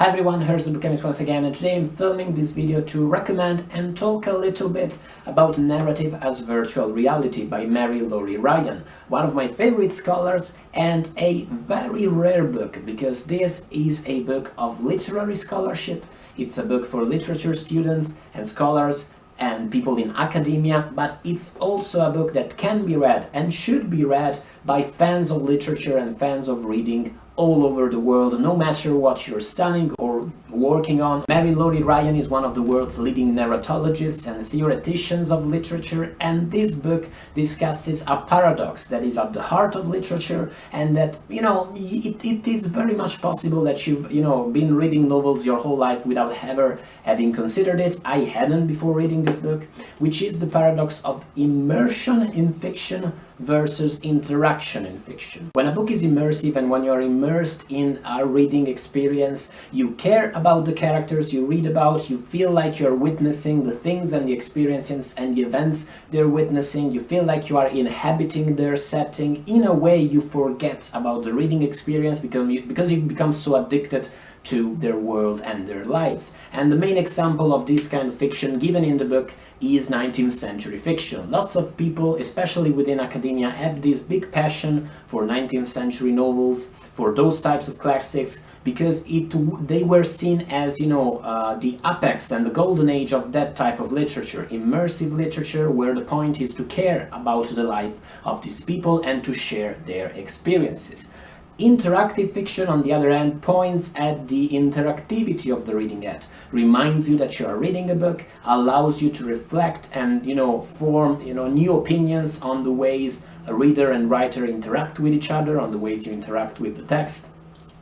Hi everyone, here's the Book Chemist once again, and today I'm filming this video to recommend and talk a little bit about Narrative as Virtual Reality by Marie-Laure, one of my favorite scholars and a very rare book, because this is a book of literary scholarship. It's a book for literature students and scholars and people in academia, but it's also a book that can be read and should be read by fans of literature and fans of reading all over the world, no matter what you're studying or working on. Marie-Laure is one of the world's leading narratologists and theoreticians of literature, and this book discusses a paradox that is at the heart of literature, and that, it is very much possible that you've, been reading novels your whole life without ever having considered it. I hadn't before reading this book, which is the paradox of immersion in fiction versus interaction in fiction. When a book is immersive and when you are immersed in a reading experience, you care about the characters you read about, you feel like you're witnessing the things and the experiences and the events they're witnessing, you feel like you are inhabiting their setting. In a way, you forget about the reading experience because you become so addicted to their world and their lives. And the main example of this kind of fiction given in the book is 19th century fiction. Lots of people, especially within academia, have this big passion for 19th century novels, for those types of classics, because they were seen as, the apex and the golden age of that type of literature, immersive literature, where the point is to care about the life of these people and to share their experiences. Interactive fiction, on the other hand, points at the interactivity of the reading act, reminds you that you are reading a book, allows you to reflect and, form, new opinions on the ways a reader and writer interact with each other, on the ways you interact with the text,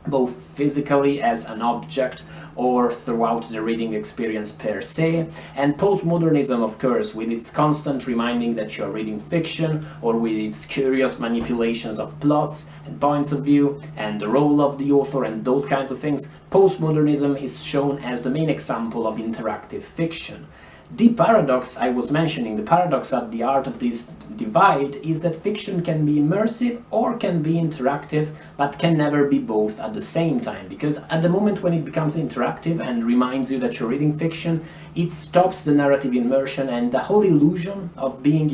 both physically as an object or throughout the reading experience per se. And postmodernism, of course, with its constant reminding that you are reading fiction, or with its curious manipulations of plots and points of view and the role of the author and those kinds of things, postmodernism is shown as the main example of interactive fiction. The paradox I was mentioning, the paradox at the heart of this divide, is that fiction can be immersive or can be interactive, but can never be both at the same time, because at the moment when it becomes interactive and reminds you that you're reading fiction, it stops the narrative immersion, and the whole illusion of being,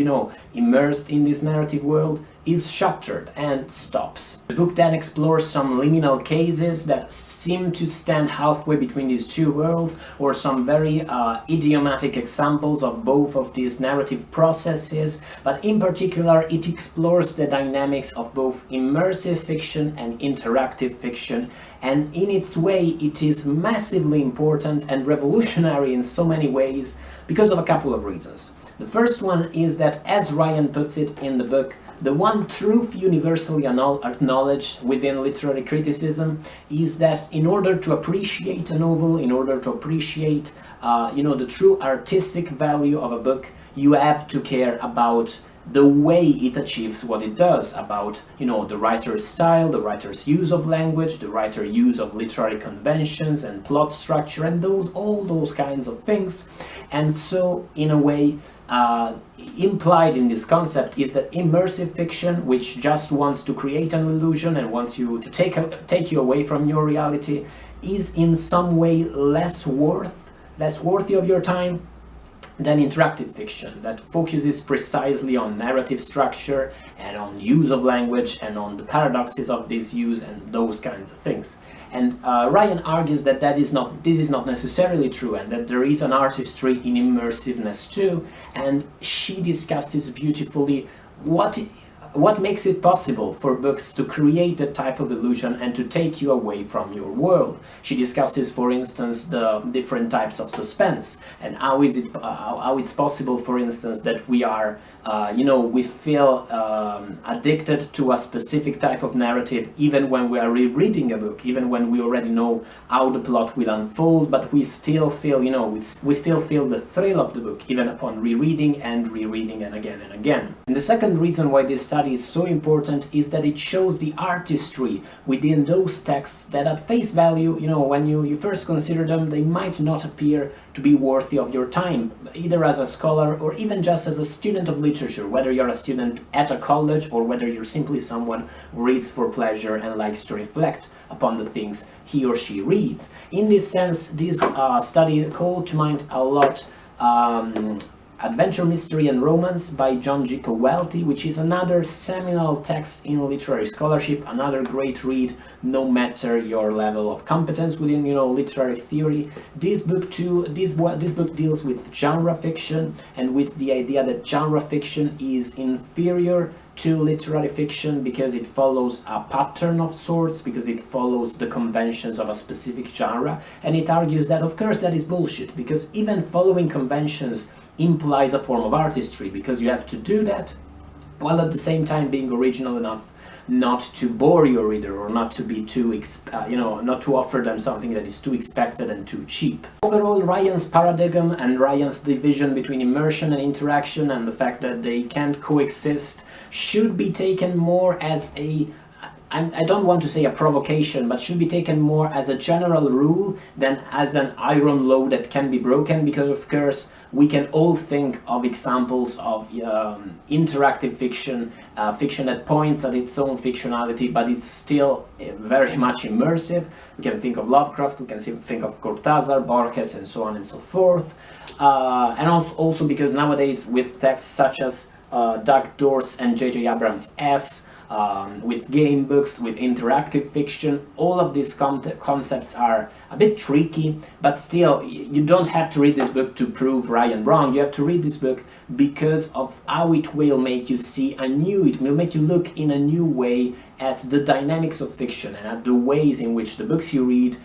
immersed in this narrative world is shattered and stops. The book then explores some liminal cases that seem to stand halfway between these two worlds, or some very idiomatic examples of both of these narrative processes, but in particular it explores the dynamics of both immersive fiction and interactive fiction, and in its way it is massively important and revolutionary in so many ways because of a couple of reasons. The first one is that, as Ryan puts it in the book, the one truth universally acknowledged within literary criticism is that in order to appreciate a novel, in order to appreciate the true artistic value of a book, you have to care about the way it achieves what it does, about the writer's style, the writer's use of language, the writer's use of literary conventions and plot structure, and all those kinds of things. And so, in a way, implied in this concept is that immersive fiction, which just wants to create an illusion and wants you to take you away from your reality, is in some way less worthy of your time than interactive fiction, that focuses precisely on narrative structure and on use of language and on the paradoxes of this use and those kinds of things. And Ryan argues that this is not necessarily true, and that there is an artistry in immersiveness too, and she discusses beautifully what makes it possible for books to create that type of illusion and to take you away from your world. She discusses, for instance, the different types of suspense, and how it's possible, for instance, that we are we feel addicted to a specific type of narrative even when we are rereading a book, even when we already know how the plot will unfold, but we still feel, we still feel the thrill of the book even upon rereading and again and again. And the second reason why this study is so important is that it shows the artistry within those texts that at face value, you know, when you first consider them, they might not appear to be worthy of your time, either as a scholar or even just as a student of literature, whether you're a student at a college or whether you're simply someone who reads for pleasure and likes to reflect upon the things he or she reads. In this sense, this study called to mind a lot Adventure, Mystery and Romance by John G. Cawelti, which is another seminal text in literary scholarship, another great read no matter your level of competence within, you know, literary theory. This book deals with genre fiction and with the idea that genre fiction is inferior to literary fiction because it follows a pattern of sorts, because it follows the conventions of a specific genre, and it argues that of course that is bullshit, because even following conventions implies a form of artistry, because you have to do that while at the same time being original enough not to bore your reader or not to be too, not to offer them something that is too expected and too cheap. Overall, Ryan's paradigm and Ryan's division between immersion and interaction and the fact that they can't coexist should be taken more as I don't want to say a provocation, but should be taken more as a general rule than as an iron law that can be broken, because of course we can all think of examples of interactive fiction, fiction that points at its own fictionality, but it's still very much immersive. We can think of Lovecraft, we can think of Cortázar, Borges, and so on and so forth. And also because nowadays with texts such as Doug Dorse and J.J. Abrams' S, with game books, with interactive fiction, all of these concepts are a bit tricky, but still, you don't have to read this book to prove Ryan wrong. You have to read this book because of how it will make you see it will make you look in a new way at the dynamics of fiction and at the ways in which the books you read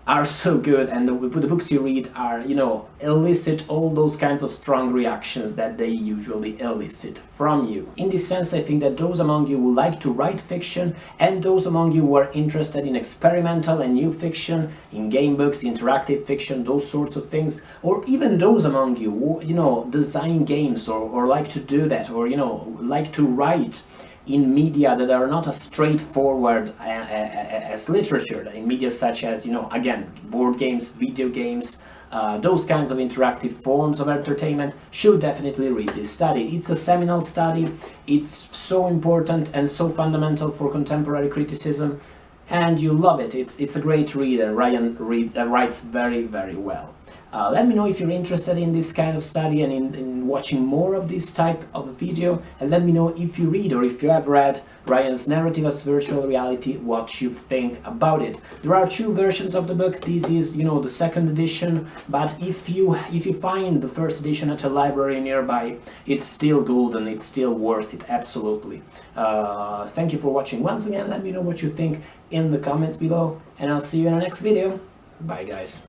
are so good, and the books you read are, you know, elicit all those kinds of strong reactions that they usually elicit from you. In this sense, I think that those among you who like to write fiction, and those among you who are interested in experimental and new fiction, in game books, interactive fiction, those sorts of things, or even those among you who, you know, design games or like to do that, or, you know, like to write in media that are not as straightforward as literature, in media such as, you know, again, board games, video games, those kinds of interactive forms of entertainment, should definitely read this study. It's a seminal study, it's so important and so fundamental for contemporary criticism, and you love it. It's a great read, and Ryan writes very, very well. Let me know if you're interested in this kind of study and in watching more of this type of video, and let me know if you read or if you have read Ryan's Narrative as Virtual Reality, what you think about it. There are two versions of the book. This is, you know, the second edition, but if you find the first edition at a library nearby, it's still golden, it's still worth it, absolutely. Thank you for watching once again. Let me know what you think in the comments below, and I'll see you in the next video. Bye guys.